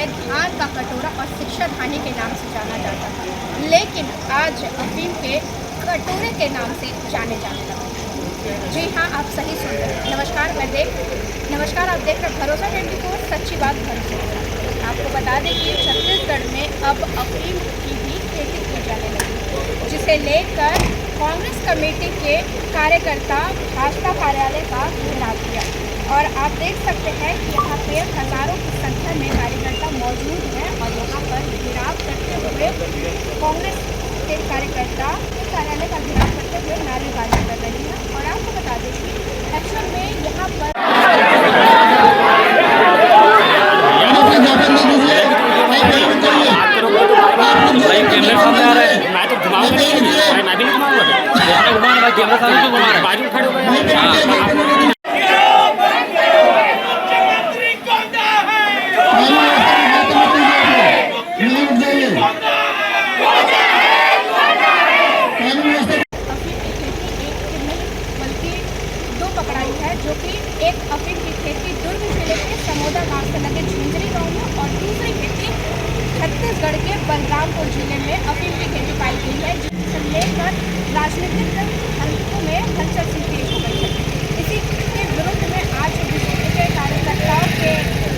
समय धान का कटोरा और शिक्षाधानी के नाम से जाना जाता था, लेकिन आज अफीम के कटोरे के नाम से जाने जाने लगा। जी हाँ, आप सही सुन रहे हैं। नमस्कार, आप देख रहे भरोसा 24, सच्ची बात भरोसे। आपको बता दें कि छत्तीसगढ़ में अब अफीम की भी खेती की जाने लगी, जिसे लेकर कांग्रेस कमेटी के कार्यकर्ता भाजपा कार्यालय का घेराव किया। और आप देख सकते हैं कि यहाँ पे हज़ारों की संख्या में कार्यकर्ता मौजूद हैं और यहाँ पर घेराव करते हुए कांग्रेस के कार्यकर्ता कार्यालय का घेराव करते हुए नारेबाजी कर रही है। और आपको बता दें कि एक्चुअल में यहाँ पर पकड़ाई है, जो कि एक अफीम की खेती दुर्ग जिले के समोदा गांव से लगे झुंझरी गांव में और दूसरी खेती छत्तीसगढ़ के बलरामपुर जिले में अफीम की खेती पाई गई है, जिसे लेकर राजनीतिक हलकों में हलचल सी तेज हो गई है। इसी के विरुद्ध में आज बीजेपी के कार्यकर्ताओं के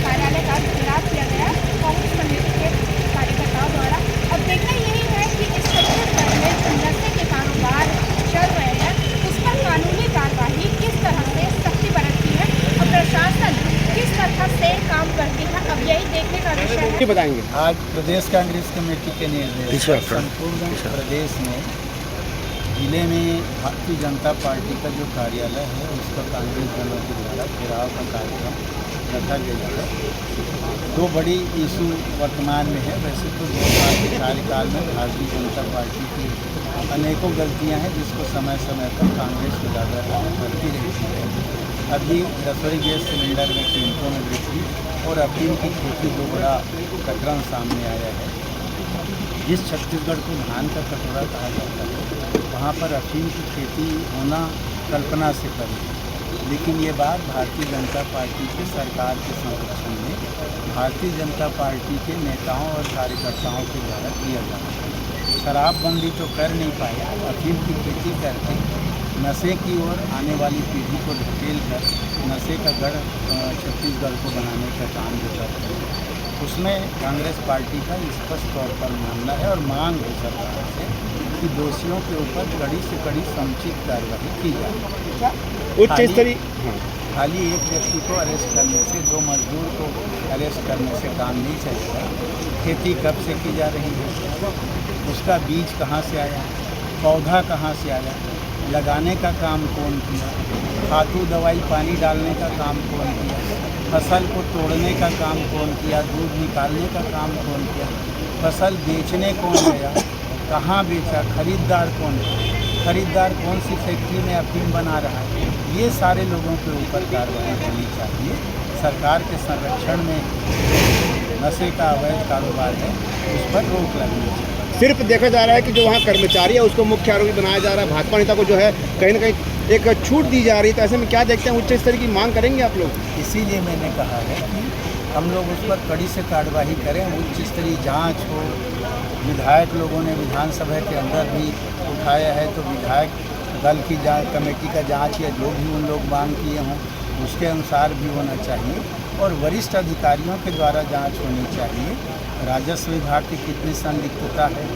कार्यालय का घेराव किया गया कांग्रेस कमेटी के कार्यकर्ताओं द्वारा। अब देखना यही है कि इस छत्तीसगढ़ में जो नशे के कारोबार चल रहे हैं उस पर कानूनी कार्रवाई किस तरह से सख्ती बरतती है और प्रशासन किस तरह से काम करती है, अब यही देखने का विषय है। बताएंगे आज प्रदेश कांग्रेस कमेटी के निर्देश पर संपूर्ण प्रदेश में जिले में भारतीय जनता पार्टी का जो कार्यालय है उसका कांग्रेस दलों के द्वारा घेराव का कार्यक्रम रखा गया है। दो बड़ी इशू वर्तमान में है। वैसे तो 2 साल के कार्यकाल में भारतीय जनता पार्टी की अनेकों गलतियां हैं जिसको समय समय पर कांग्रेस लगातार करती रहती है। अभी रसोई गैस सिलेंडर में कीमतों में वृद्धि और अफीम की खेती को बड़ा प्रकरण सामने आया है। जिस छत्तीसगढ़ को धान का कटोरा कहा जाता है वहाँ पर अफीम की खेती होना कल्पना से परे है। लेकिन ये बात भारतीय जनता पार्टी के सरकार के संरक्षण में भारतीय जनता पार्टी के नेताओं और कार्यकर्ताओं के द्वारा किया जाता है। शराबबंदी तो कर नहीं पाए, अफीम की खेती करके नशे की ओर आने वाली पीढ़ी को ढकेल कर नशे का गढ़ छत्तीसगढ़ को बनाने का काम जो करते हैं उसमें कांग्रेस पार्टी का स्पष्ट तौर पर मानना है और मांग है सरकार से कि दोषियों के ऊपर कड़ी से कड़ी समुचित कार्रवाई की जाए। उच्च स्तरीय खाली एक व्यक्ति को अरेस्ट करने से, 2 मजदूर को अरेस्ट करने से काम नहीं चलेगा। खेती कब से की जा रही है, उसका बीज कहाँ से आया, पौधा कहाँ से आया, लगाने का काम कौन किया, खातू दवाई पानी डालने का काम कौन किया, फसल को तोड़ने का काम कौन किया, दूध निकालने का काम कौन किया, फसल बेचने कौन गया, कहाँ बेचा, खरीदार कौन है, खरीदार कौन सी फैक्ट्री में अफीम बना रहा है, ये सारे लोगों के ऊपर कार्रवाई होनी चाहिए। सरकार के संरक्षण में नशे का अवैध कारोबार है उस पर रोक लगनी चाहिए। सिर्फ देखा जा रहा है कि जो वहाँ कर्मचारी है उसको मुख्य आरोपी बनाया जा रहा है, भाजपा नेता को जो है कहीं ना कहीं एक छूट दी जा रही है। तो ऐसे में क्या देखते हैं, उच्च स्तरीय की मांग करेंगे आप लोग? इसीलिए मैंने कहा है कि हम लोग उस पर कड़ी से कार्रवाई करें, उच्च स्तरीय जांच हो। विधायक लोगों ने विधानसभा के अंदर भी उठाया है तो विधायक दल की कमेटी का जांच या जो भी उन लोग मांग किए हों उसके अनुसार भी होना चाहिए और वरिष्ठ अधिकारियों के द्वारा जांच होनी चाहिए। राजस्व विभाग की कितनी संलिप्तता है,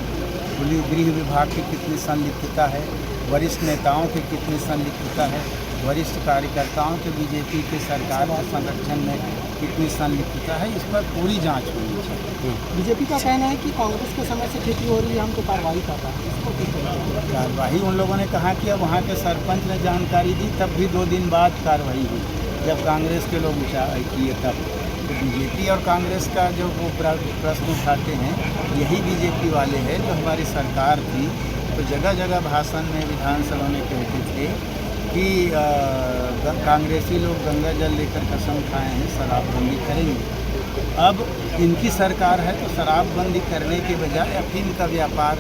गृह विभाग की कितनी संलिप्तता है, वरिष्ठ नेताओं की कितनी संलिप्तता है, वरिष्ठ कार्यकर्ताओं के बीजेपी के सरकार के संरक्षण में कितनी संलिप्तता है, इस पर पूरी जांच होनी चाहिए। बीजेपी का कहना है कि कांग्रेस के समय से खेती हो रही है, हम तो कार्रवाई कर रहे हैं, इसको किस तरह? कार्रवाई उन लोगों ने कहा कि अब वहाँ के सरपंच ने जानकारी दी, तब भी 2 दिन बाद कार्रवाई हुई जब कांग्रेस के लोग किए तब। तो बीजेपी और कांग्रेस का जो वो प्रश्न उठाते हैं यही बीजेपी वाले हैं जो हमारी सरकार थी तो जगह जगह भाषण में विधानसभा में कहते थे कि कांग्रेसी लोग गंगा जल लेकर कसम खाए हैं शराबबंदी करेंगे। अब इनकी सरकार है तो शराबबंदी करने के बजाय अफीम का व्यापार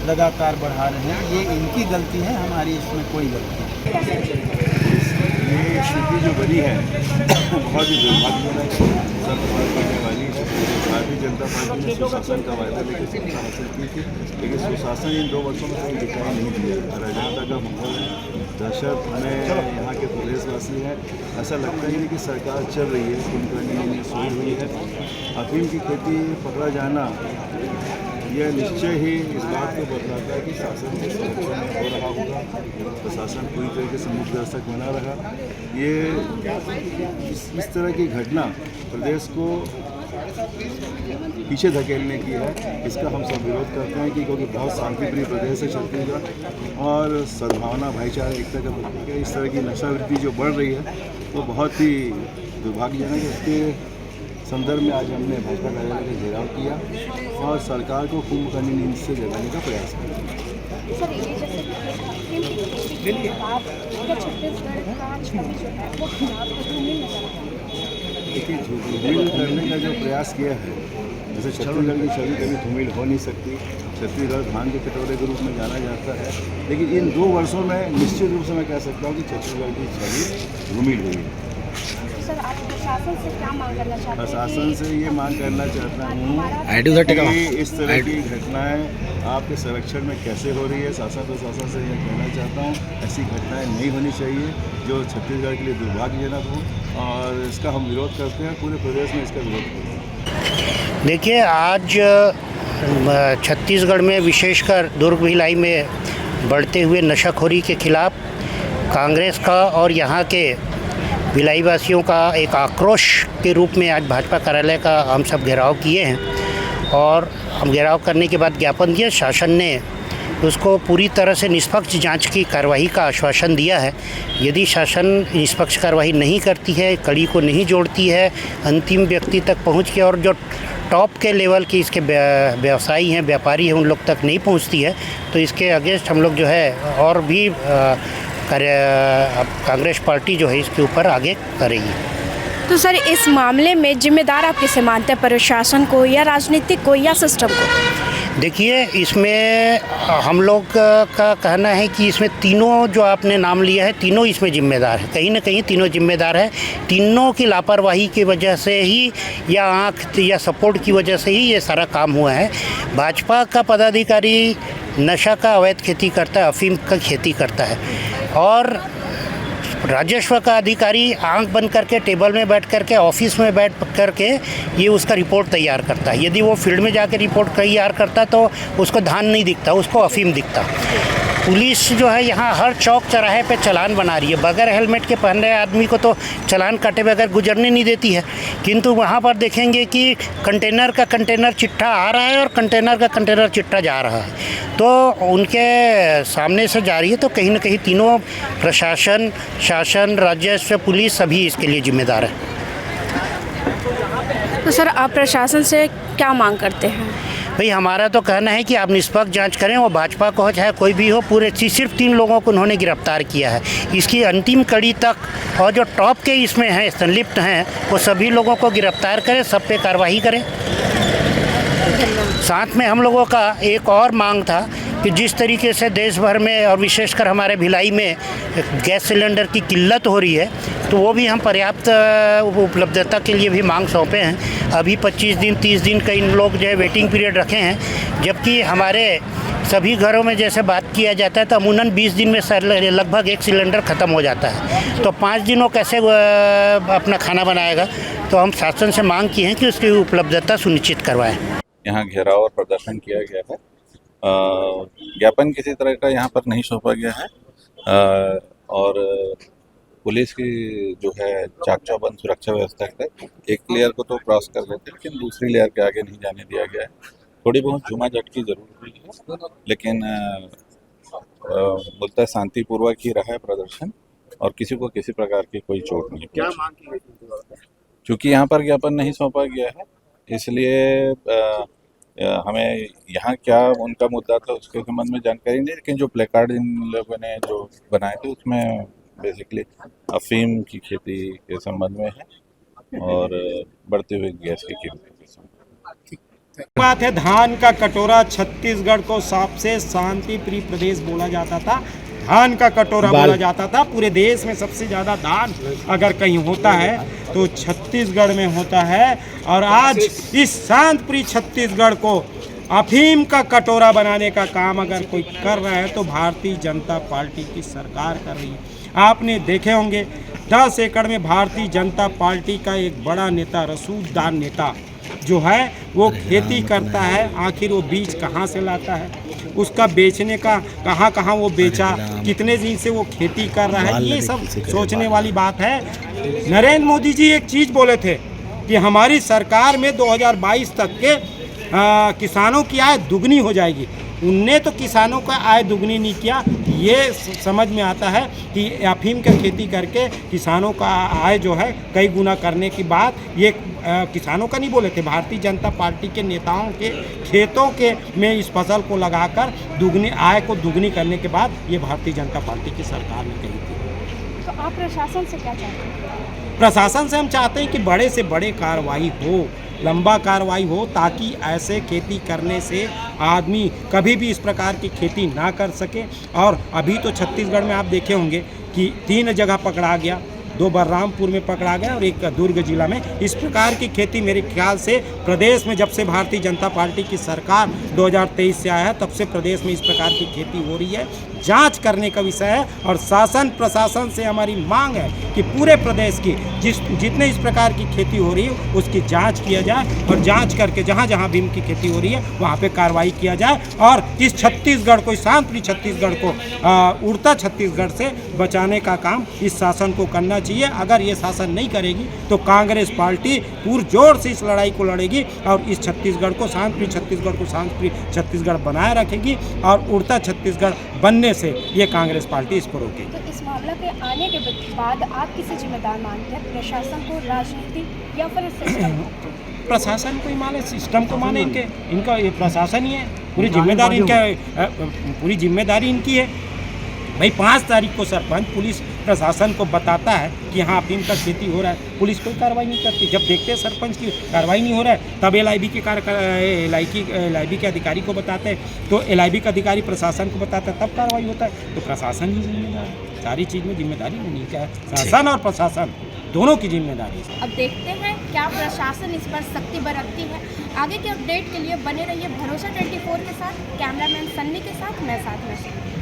लगातार बढ़ा रहे हैं। ये इनकी गलती है, हमारी इसमें कोई गलती नहीं। स्थिति जो बनी है बहुत ही दुर्भाग्यजनक करने वाली है। भारतीय जनता पार्टी ने सुशासन का वायदा लेकर सत्ता हासिल की थी, लेकिन सुशासन इन 2 वर्षों में कोई दिखाई नहीं दिया। अराजकता का माहौल है, दहशत हमें यहाँ के प्रदेशवासी हैं, ऐसा लगता ही नहीं कि सरकार चल रही है, कुंभकर्णी सोई हुई है। अफीम की खेती पकड़ा जाना यह निश्चय ही इस बात को बतलाता है कि शासन के संरक्षण में हो रहा होगा, प्रशासन पूरी तरीके से मुक्त दर्शक बना रहा। ये इस तरह की घटना प्रदेश को पीछे धकेलने की है, इसका हम सब विरोध करते हैं कि क्योंकि बहुत शांतिप्रिय प्रदेश है छत्तीसगढ़ और सद्भावना भाईचारा एकता का प्रतीक है। इस तरह की नशावृत्ति जो बढ़ रही है वो बहुत ही दुर्भाग्यजनक है। इसके संदर्भ में आज हमने भाजपा कार्यालय का घेराव किया और सरकार को कुंभकर्णी नींद से जगाने का प्रयास किया। सर ये जैसे कि आप छत्तीसगढ़ का छवि जो है वो खराब धूमिल नजर आता है। देखिए, धूमिल करने का जो प्रयास किया है, जैसे छत्तीसगढ़ की छवि कभी धूमिल हो नहीं सकती। छत्तीसगढ़ धान के कटोरे के रूप में जाना जाता है, लेकिन इन 2 वर्षों में निश्चित रूप से मैं कह सकता हूँ कि छत्तीसगढ़ की छवि धूमिल हुई है। सर आप प्रशासन से क्या मांग करना चाहते हैं? प्रशासन से ये मांग करना चाहता हूँ कि इस तरह की घटनाएं आपके संरक्षण में कैसे हो रही है। शासन प्रशासन से ये कहना चाहता हूँ ऐसी घटनाएं नहीं होनी चाहिए जो छत्तीसगढ़ के लिए दुर्भाग्यजनक हो, और इसका हम विरोध करते हैं। पूरे प्रदेश में इसका विरोध करते हैं। देखिए, आज छत्तीसगढ़ में विशेषकर दुर्ग भिलाई में बढ़ते हुए नशाखोरी के खिलाफ कांग्रेस का और यहाँ के भिलाई वासियों का एक आक्रोश के रूप में आज भाजपा कार्यालय का हम सब घेराव किए हैं और हम घेराव करने के बाद ज्ञापन दिया। शासन ने उसको पूरी तरह से निष्पक्ष जांच की कार्रवाई का आश्वासन दिया है। यदि शासन निष्पक्ष कार्रवाई नहीं करती है, कड़ी को नहीं जोड़ती है, अंतिम व्यक्ति तक पहुंच के और जो टॉप के लेवल की इसके व्यवसायी हैं, व्यापारी हैं, उन लोग तक नहीं पहुंचती है, तो इसके अगेंस्ट हम लोग जो है और भी कांग्रेस पार्टी जो है इसके ऊपर आगे करेगी। तो सर इस मामले में जिम्मेदार आप किसे मानते हैं, प्रशासन को या राजनीतिक को या सिस्टम को? देखिए, इसमें हम लोग का कहना है कि इसमें तीनों जो आपने नाम लिया है, तीनों इसमें जिम्मेदार हैं। कहीं ना कहीं तीनों जिम्मेदार हैं। तीनों की लापरवाही की वजह से ही या आँख या सपोर्ट की वजह से ही ये सारा काम हुआ है। भाजपा का पदाधिकारी नशा का अवैध खेती करता है, अफीम का खेती करता है, और राजस्व का अधिकारी आंख बंद करके टेबल में बैठ करके ऑफिस में बैठ करके ये उसका रिपोर्ट तैयार करता है। यदि वो फील्ड में जाकर रिपोर्ट तैयार करता तो उसको धान नहीं दिखता, उसको अफीम दिखता। पुलिस जो है यहाँ हर चौक चौराहे पे चालान बना रही है। बगैर हेलमेट के पहने आदमी को तो चालान काटे बगैर गुजरने नहीं देती है, किंतु वहाँ पर देखेंगे कि कंटेनर का कंटेनर चिट्ठा आ रहा है और कंटेनर का कंटेनर चिट्ठा जा रहा है, तो उनके सामने से जा रही है। तो कहीं ना कहीं तीनों प्रशासन, शासन, राजस्व, पुलिस सभी इसके लिए जिम्मेदार है। तो सर आप प्रशासन से क्या मांग करते हैं? भाई, हमारा तो कहना है कि आप निष्पक्ष जांच करें। वो भाजपा को हो चाहे कोई भी हो, पूरे सिर्फ 3 लोगों को उन्होंने गिरफ्तार किया है। इसकी अंतिम कड़ी तक और जो टॉप के इसमें हैं, संलिप्त हैं, वो सभी लोगों को गिरफ्तार करें, सब पे कार्रवाई करें। साथ में हम लोगों का एक और मांग था कि जिस तरीके से देश भर में और विशेषकर हमारे भिलाई में गैस सिलेंडर की किल्लत हो रही है, तो वो भी हम पर्याप्त उपलब्धता के लिए भी मांग सौंपे हैं। अभी 25 दिन 30 दिन का इन लोग जो है वेटिंग पीरियड रखे हैं, जबकि हमारे सभी घरों में जैसे बात किया जाता है तो अमूमन 20 दिन में लगभग 1 सिलेंडर ख़त्म हो जाता है। तो 5 दिन वो कैसे अपना खाना बनाएगा? तो हम शासन से मांग की है कि उसकी उपलब्धता सुनिश्चित करवाएं। यहाँ घेराव और प्रदर्शन किया गया है। ज्ञापन किसी तरह का यहाँ पर नहीं सौंपा गया है, और पुलिस की जो है चाक चौबंद सुरक्षा व्यवस्था है। एक लेयर को तो क्रॉस कर लेते हैं, लेकिन दूसरी लेयर के आगे नहीं जाने दिया गया है। थोड़ी बहुत झुमाझटकी जरूर हुई है, लेकिन बोलता है शांतिपूर्वक ही रहा है प्रदर्शन और किसी को किसी प्रकार की कोई चोट नहीं। क्या मांग की गई? चूँकि यहाँ पर ज्ञापन नहीं सौंपा गया है, इसलिए हमें यहाँ क्या उनका मुद्दा था उसके संबंध में जानकारी नहीं, लेकिन जो प्लेकार्ड इन लोगों ने जो बनाए थे उसमें बेसिकली अफीम की खेती के संबंध में है और बढ़ते हुए गैस की कीमत के संबंध। बात है, धान का कटोरा छत्तीसगढ़ को सबसे शांति प्रिय प्रदेश बोला जाता था। धान का कटोरा बोला जाता था। पूरे देश में सबसे ज़्यादा धान अगर कहीं होता है तो छत्तीसगढ़ में होता है। और आज इस शांतप्रिय छत्तीसगढ़ को अफीम का कटोरा बनाने का काम अगर कोई कर रहा है तो भारतीय जनता पार्टी की सरकार कर रही है। आपने देखे होंगे 10 एकड़ में भारतीय जनता पार्टी का एक बड़ा नेता, रसूखदार नेता जो है वो खेती करता है। आखिर वो बीज कहाँ से लाता है, उसका बेचने का कहाँ कहाँ वो बेचा, कितने दिन से वो खेती कर रहा है, ये सब सोचने वाली बात है। नरेंद्र मोदी जी एक चीज़ बोले थे कि हमारी सरकार में 2022 तक के किसानों की आय दुगनी हो जाएगी। उनने तो किसानों का आय दुगनी नहीं किया। ये समझ में आता है कि अफीम का खेती करके किसानों का आय जो है कई गुना करने की बात ये किसानों का नहीं बोले थे, भारतीय जनता पार्टी के नेताओं के खेतों के में इस फसल को लगाकर दुगनी आय को दुगनी करने के बाद ये भारतीय जनता पार्टी की सरकार ने कही थी। तो आप प्रशासन से क्या चाहते हैं? प्रशासन से हम चाहते हैं कि बड़े से बड़े कार्रवाई हो, लंबा कार्रवाई हो, ताकि ऐसे खेती करने से आदमी कभी भी इस प्रकार की खेती ना कर सके। और अभी तो छत्तीसगढ़ में आप देखे होंगे कि 3 जगह पकड़ा गया, 2 बलरामपुर में पकड़ा गया और 1 दुर्ग जिला में। इस प्रकार की खेती मेरे ख्याल से प्रदेश में जब से भारतीय जनता पार्टी की सरकार 2023 से आया है तब से प्रदेश में इस प्रकार की खेती हो रही है। जांच करने का विषय है और शासन प्रशासन से हमारी मांग है कि पूरे प्रदेश की जितने इस प्रकार की खेती हो रही है उसकी जांच किया जाए और जांच करके जहां जहां भीम की खेती हो रही है वहां पे कार्रवाई किया जाए और इस छत्तीसगढ़ को, इस शांतप्रिय छत्तीसगढ़ को उड़ता छत्तीसगढ़ से बचाने का काम इस शासन को करना चाहिए। अगर ये शासन नहीं करेगी तो कांग्रेस पार्टी पुरजोर से इस लड़ाई को लड़ेगी और इस छत्तीसगढ़ को, शांतप्रिय छत्तीसगढ़ को शांतप्रिय छत्तीसगढ़ बनाए रखेगी और उड़ता छत्तीसगढ़ बनने से ये कांग्रेस पार्टी इसको रोकेगी। तो इस मामला के आने के बाद आप किसी जिम्मेदार मानते हैं, प्रशासन को, राजनीति या फिर सिस्टम को? प्रशासन को ही माने, सिस्टम को माने, इनका ये प्रशासन ही है, पूरी जिम्मेदारी इनका, पूरी जिम्मेदारी इनकी है भाई। 5 तारीख को सरपंच पुलिस प्रशासन को बताता है कि यहाँ अफीम का खेती हो रहा है, पुलिस कोई कार्रवाई नहीं करती। जब देखते हैं सरपंच की कार्रवाई नहीं हो रहा है तब LIB के अधिकारी को बताते हैं, तो LIB का अधिकारी प्रशासन को बताता है, तब कार्रवाई होता है। तो प्रशासन ही जिम्मेदार है, सारी चीज़ में जिम्मेदारी नहीं क्या है, शासन और प्रशासन दोनों की जिम्मेदारी है। अब देखते हैं क्या प्रशासन इस पर सख्ती बरतती है। आगे के अपडेट के लिए बने रहिए भरोसा 24 के साथ। कैमरामैन सन्नी के साथ मैं साथ में।